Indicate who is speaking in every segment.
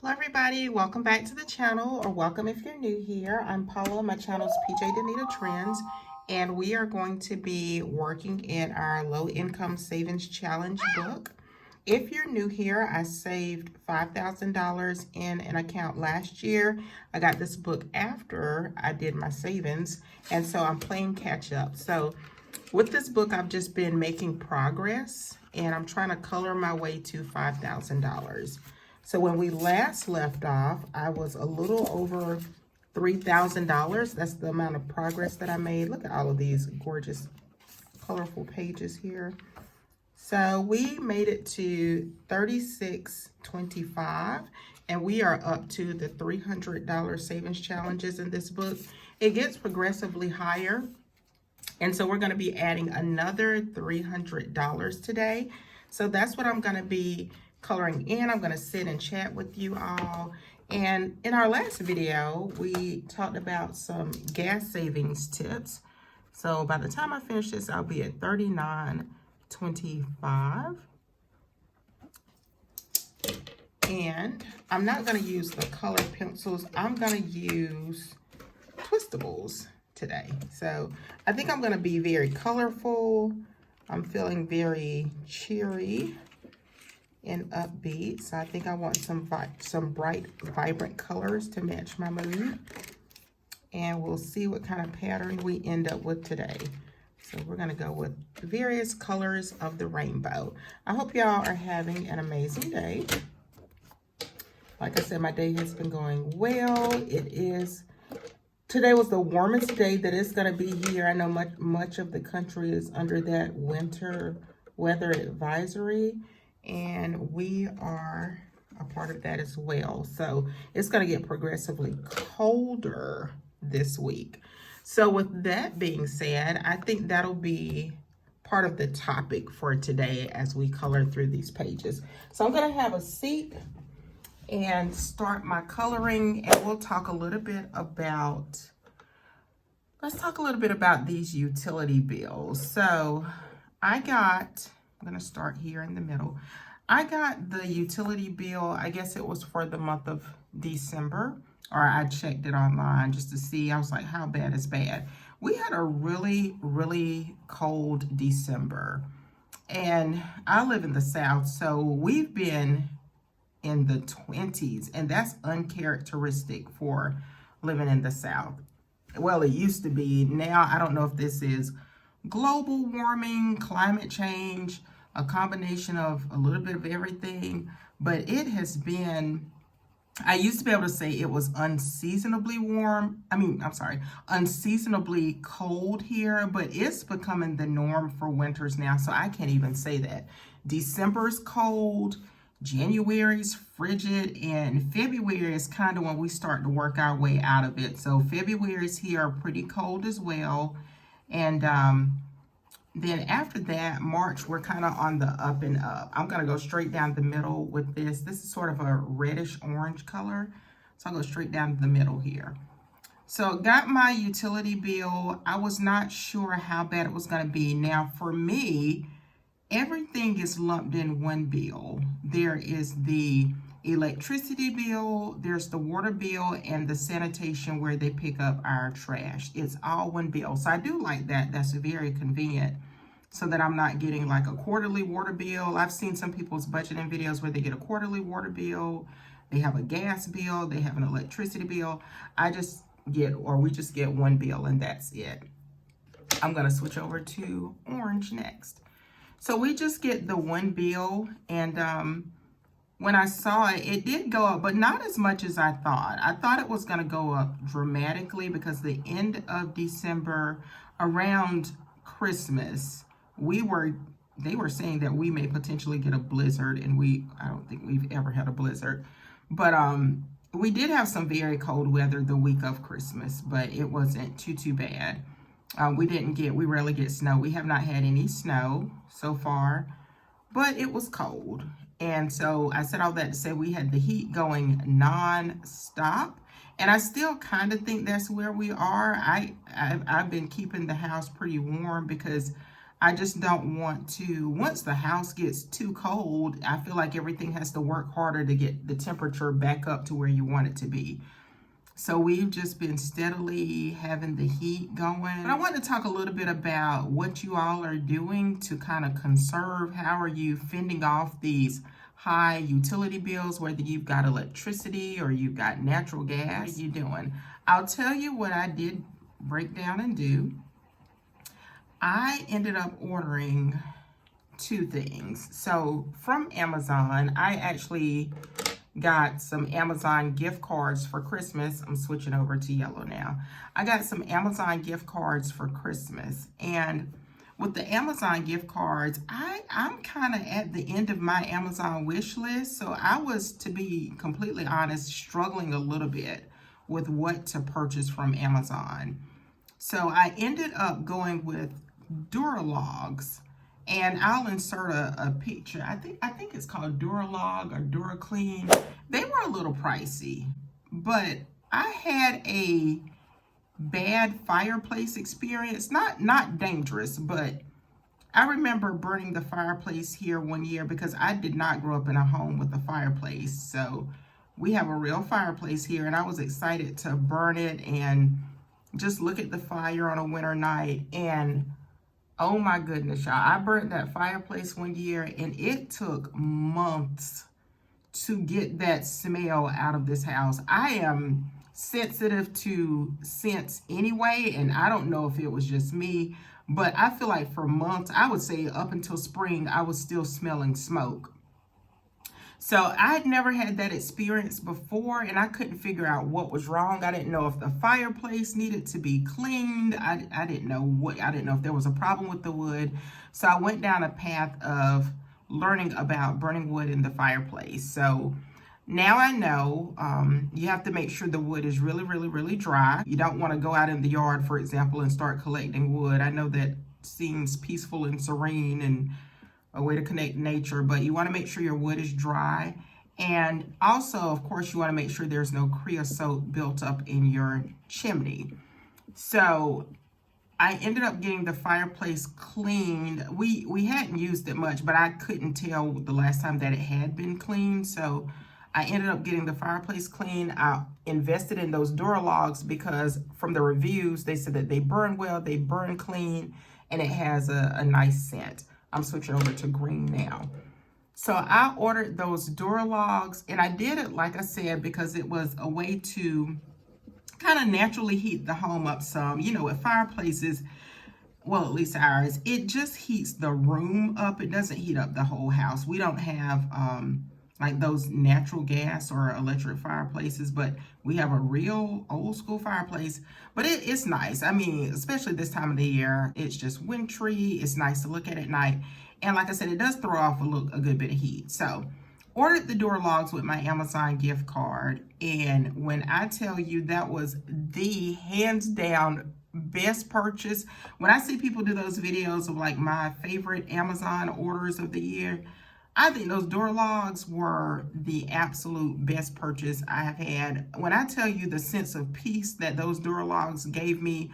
Speaker 1: Hello everybody, welcome back to the channel, or welcome if you're new here. I'm Paula, my channel is PJ Danita Trends, and we are going to be working in our low income savings challenge book. If you're new here, I saved $5,000 in an account last year. I got this book after I did my savings, and so I'm playing catch up. So with this book, I've just been making progress, and I'm trying to color my way to $5,000. So when we last left off, I was a little over $3,000. That's the amount of progress that I made. Look at all of these gorgeous, colorful pages here. So we made it to $36.25, and we are up to the $300 savings challenges in this book. It gets progressively higher, and so we're going to be adding another $300 today. So that's what I'm going to be coloring in. I'm going to sit and chat with you all. And in our last video, we talked about some gas savings tips. So by the time I finish this, I'll be at $39.25. And I'm not going to use the colored pencils. I'm going to use twistables today. So I think I'm going to be very colorful. I'm feeling very cheery and upbeat. So I think I want some bright, vibrant colors to match my mood. And we'll see what kind of pattern we end up with today. So we're going to go with various colors of the rainbow. I hope y'all are having an amazing day. Like I said, my day has been going well. Today was the warmest day that it's going to be here. I know much of the country is under that winter weather advisory, and we are a part of that as well. So it's going to get progressively colder this week. So with that being said, I think that'll be part of the topic for today as we color through these pages. So I'm going to have a seat and start my coloring, and we'll talk a little bit about, let's talk a little bit about these utility bills. So I'm gonna start here in the middle. I got the utility bill, I guess it was for the month of December, or I checked it online just to see. I was like, how bad is bad? We had a really, really cold December, and I live in the South, so we've been in the 20s, and that's uncharacteristic for living in the South. Well, it used to be. Now, I don't know if this is global warming, climate change, a combination of a little bit of everything, but it has been, I used to be able to say it was unseasonably cold here, but it's becoming the norm for winters now, so I can't even say that. December's cold, January's frigid, and February is kind of when we start to work our way out of it. So February's here are pretty cold as well. And then after that, March, we're kind of on the up and up. I'm going to go straight down the middle with this. This is sort of a reddish orange color. So I'll go straight down the middle here. So got my utility bill. I was not sure how bad it was going to be. Now for me, everything is lumped in one bill. There is the electricity bill, there's the water bill, and the sanitation where they pick up our trash. It's all one bill. So I do like that. That's very convenient, so that I'm not getting like a quarterly water bill. I've seen some people's budgeting videos where they get a quarterly water bill, they have a gas bill, they have an electricity bill. We just get one bill, and that's it. I'm gonna switch over to orange next. So we just get the one bill, and when I saw it, it did go up, but not as much as I thought. I thought it was going to go up dramatically because the end of December, around Christmas, they were saying that we may potentially get a blizzard, and I don't think we've ever had a blizzard. But we did have some very cold weather the week of Christmas, but it wasn't too bad. We rarely get snow. We have not had any snow so far, but it was cold. And so I said all that to say we had the heat going non-stop. And I still kind of think that's where we are. I've been keeping the house pretty warm because I just don't want to, once the house gets too cold, I feel like everything has to work harder to get the temperature back up to where you want it to be. So we've just been steadily having the heat going. But I want to talk a little bit about what you all are doing to kind of conserve. How are you fending off these high utility bills, whether you've got electricity or you've got natural gas? What are you doing? I'll tell you what I did break down and do. I ended up ordering 2 things. So from Amazon, I actually got some Amazon gift cards for Christmas. I'm switching over to yellow now. I got some Amazon gift cards for Christmas. And with the Amazon gift cards, I'm kind of at the end of my Amazon wish list. So I was, to be completely honest, struggling a little bit with what to purchase from Amazon. So I ended up going with Duralogs. And I'll insert a picture. I think it's called Duralog or DuraClean. They were a little pricey, but I had a bad fireplace experience. Not dangerous, but I remember burning the fireplace here one year because I did not grow up in a home with a fireplace. So we have a real fireplace here, and I was excited to burn it and just look at the fire on a winter night. And oh my goodness, y'all. I burnt that fireplace one year and it took months to get that smell out of this house. I am sensitive to scents anyway, and I don't know if it was just me, but I feel like for months, I would say up until spring, I was still smelling smoke. So I had never had that experience before, and I couldn't figure out what was wrong. I didn't know if the fireplace needed to be cleaned. I didn't know if there was a problem with the wood. So I went down a path of learning about burning wood in the fireplace. So now I know you have to make sure the wood is really, really, really dry. You don't want to go out in the yard, for example, and start collecting wood. I know that seems peaceful and serene and a way to connect nature, but you want to make sure your wood is dry. And also, of course, you want to make sure there's no creosote built up in your chimney. So I ended up getting the fireplace cleaned. We hadn't used it much, but I couldn't tell the last time that it had been cleaned. So I ended up getting the fireplace clean. I invested in those Duralogs because from the reviews, they said that they burn well, they burn clean, and it has a nice scent. I'm switching over to green now. So I ordered those Duralogs, and I did it, like I said, because it was a way to kind of naturally heat the home up some. You know, with fireplaces, well, at least ours, it just heats the room up. It doesn't heat up the whole house. We don't have like those natural gas or electric fireplaces, but we have a real old school fireplace. But it's nice. I mean, especially this time of the year, it's just wintry. It's nice to look at night. And like I said, it does throw off a good bit of heat. So ordered the Duralogs with my Amazon gift card. And when I tell you that was the hands down best purchase, when I see people do those videos of like my favorite Amazon orders of the year, I think those Duralogs were the absolute best purchase I have had. When I tell you the sense of peace that those Duralogs gave me,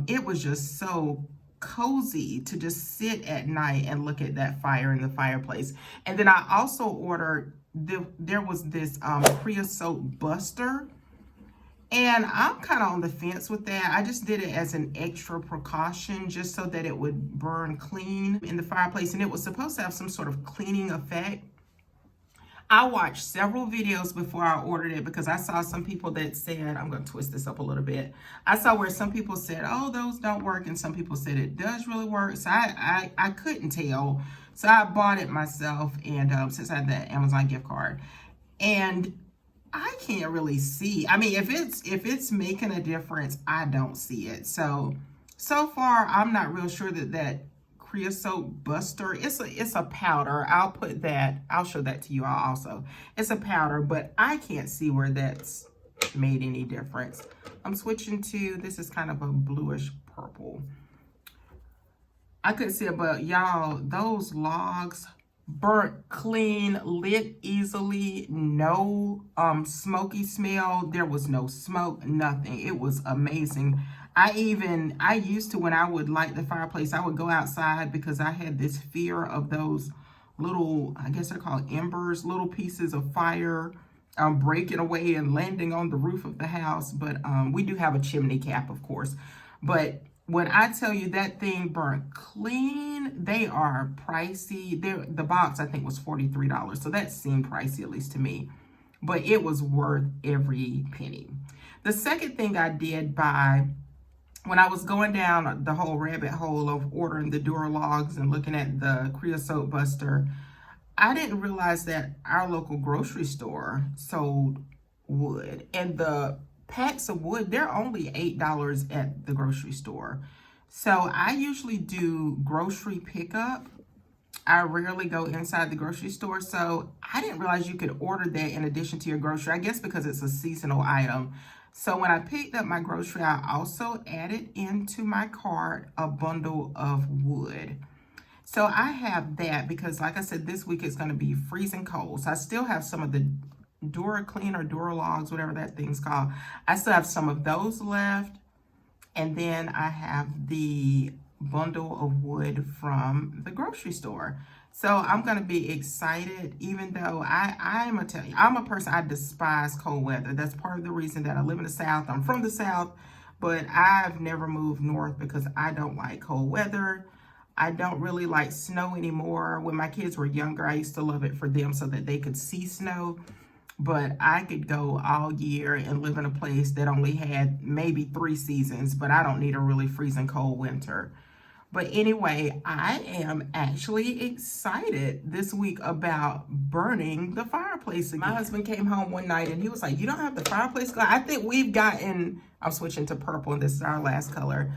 Speaker 1: it was just so cozy to just sit at night and look at that fire in the fireplace. And then I also ordered, there was this creosote buster. And I'm kind of on the fence with that. I just did it as an extra precaution just so that it would burn clean in the fireplace. And it was supposed to have some sort of cleaning effect. I watched several videos before I ordered it because I saw some people that said, I'm going to twist this up a little bit. I saw where some people said, oh, those don't work. And some people said it does really work. So I couldn't tell. So I bought it myself. And since I had the Amazon gift card. And I can't really see. I mean, if it's making a difference, I don't see it. So far, I'm not real sure that creosote buster, it's a powder. I'll show that to you all also. It's a powder, but I can't see where that's made any difference. I'm switching to, this is kind of a bluish purple. I couldn't see it, but y'all, those logs burnt clean, lit easily, no smoky smell. There was no smoke, nothing. It was amazing. I used to, when I would light the fireplace, I would go outside because I had this fear of those little, I guess they're called embers, little pieces of fire breaking away and landing on the roof of the house. But we do have a chimney cap, of course. But when I tell you that thing burnt clean, they are pricey. The box, I think, was $43. So that seemed pricey, at least to me. But it was worth every penny. The second thing I did when I was going down the whole rabbit hole of ordering the door logs and looking at the creosote buster, I didn't realize that our local grocery store sold wood. And the packs of wood, they're only $8 at the grocery store. So I usually do grocery pickup. I rarely go inside the grocery store. So I didn't realize you could order that in addition to your grocery. I guess because it's a seasonal item. So when I picked up my grocery, I also added into my cart a bundle of wood. So I have that because, like I said, this week it's going to be freezing cold. So I still have some of the DuraClean or Duralogs, whatever that thing's called. I still have some of those left. And then I have the bundle of wood from the grocery store. So I'm going to be excited, even though I'm going to tell you, I'm a person, I despise cold weather. That's part of the reason that I live in the South. I'm from the South, but I've never moved north because I don't like cold weather. I don't really like snow anymore. When my kids were younger, I used to love it for them so that they could see snow. But I could go all year and live in a place that only had maybe 3 seasons, but I don't need a really freezing cold winter. But anyway, I am actually excited this week about burning the fireplace again. My husband came home one night and he was like, "You don't have the fireplace going?" I think we've gotten, I'm switching to purple and this is our last color.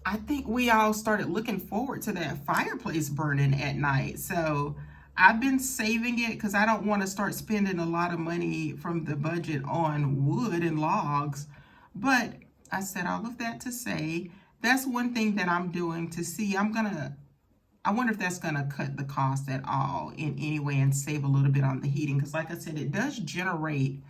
Speaker 1: I think we all started looking forward to that fireplace burning at night. So I've been saving it because I don't want to start spending a lot of money from the budget on wood and logs. But I said all of that to say, that's one thing that I'm doing to see. I wonder if that's going to cut the cost at all in any way and save a little bit on the heating. Because like I said, it does generate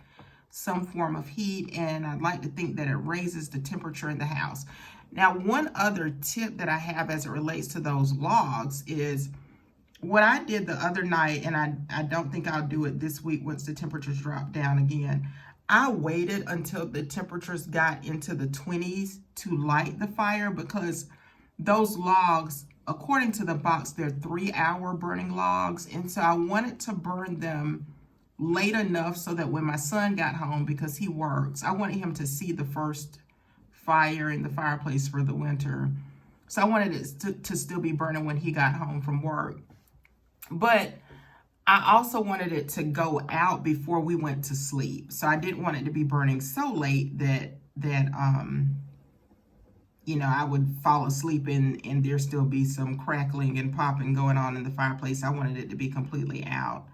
Speaker 1: some form of heat. And I'd like to think that it raises the temperature in the house. Now, one other tip that I have as it relates to those logs is what I did the other night, and I don't think I'll do it this week once the temperatures drop down again. I waited until the temperatures got into the 20s to light the fire because those logs, according to the box, they're 3-hour burning logs. And so I wanted to burn them late enough so that when my son got home, because he works, I wanted him to see the first fire in the fireplace for the winter. So I wanted it to still be burning when he got home from work. But I also wanted it to go out before we went to sleep. So I didn't want it to be burning so late that you know, I would fall asleep and there still be some crackling and popping going on in the fireplace. I wanted it to be completely out.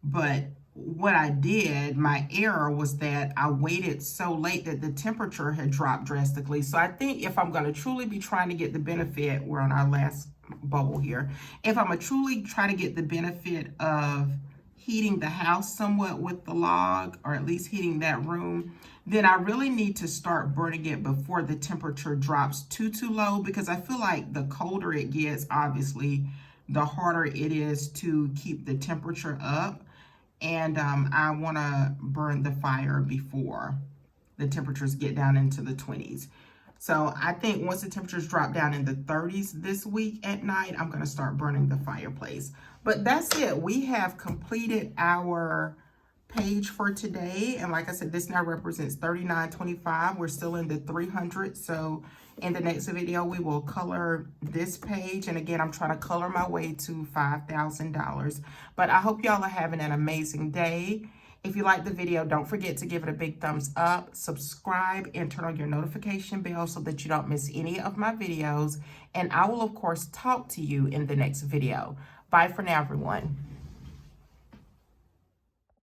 Speaker 1: But what I did, my error was that I waited so late that the temperature had dropped drastically. So I think if I'm going to truly be trying to get the benefit, we're on our last bubble here. If I'm going to truly try to get the benefit of heating the house somewhat with the log, or at least heating that room, then I really need to start burning it before the temperature drops too low, because I feel like the colder it gets, obviously, the harder it is to keep the temperature up. And I want to burn the fire before the temperatures get down into the 20s. So I think once the temperatures drop down in the 30s this week at night, I'm going to start burning the fireplace. But that's it. We have completed our page for today. And like I said, this now represents $39.25. We're still in the 300. So in the next video, we will color this page. And again, I'm trying to color my way to $5,000. But I hope y'all are having an amazing day. If you like the video, don't forget to give it a big thumbs up, subscribe, and turn on your notification bell so that you don't miss any of my videos. And I will, of course, talk to you in the next video. Bye for now, everyone.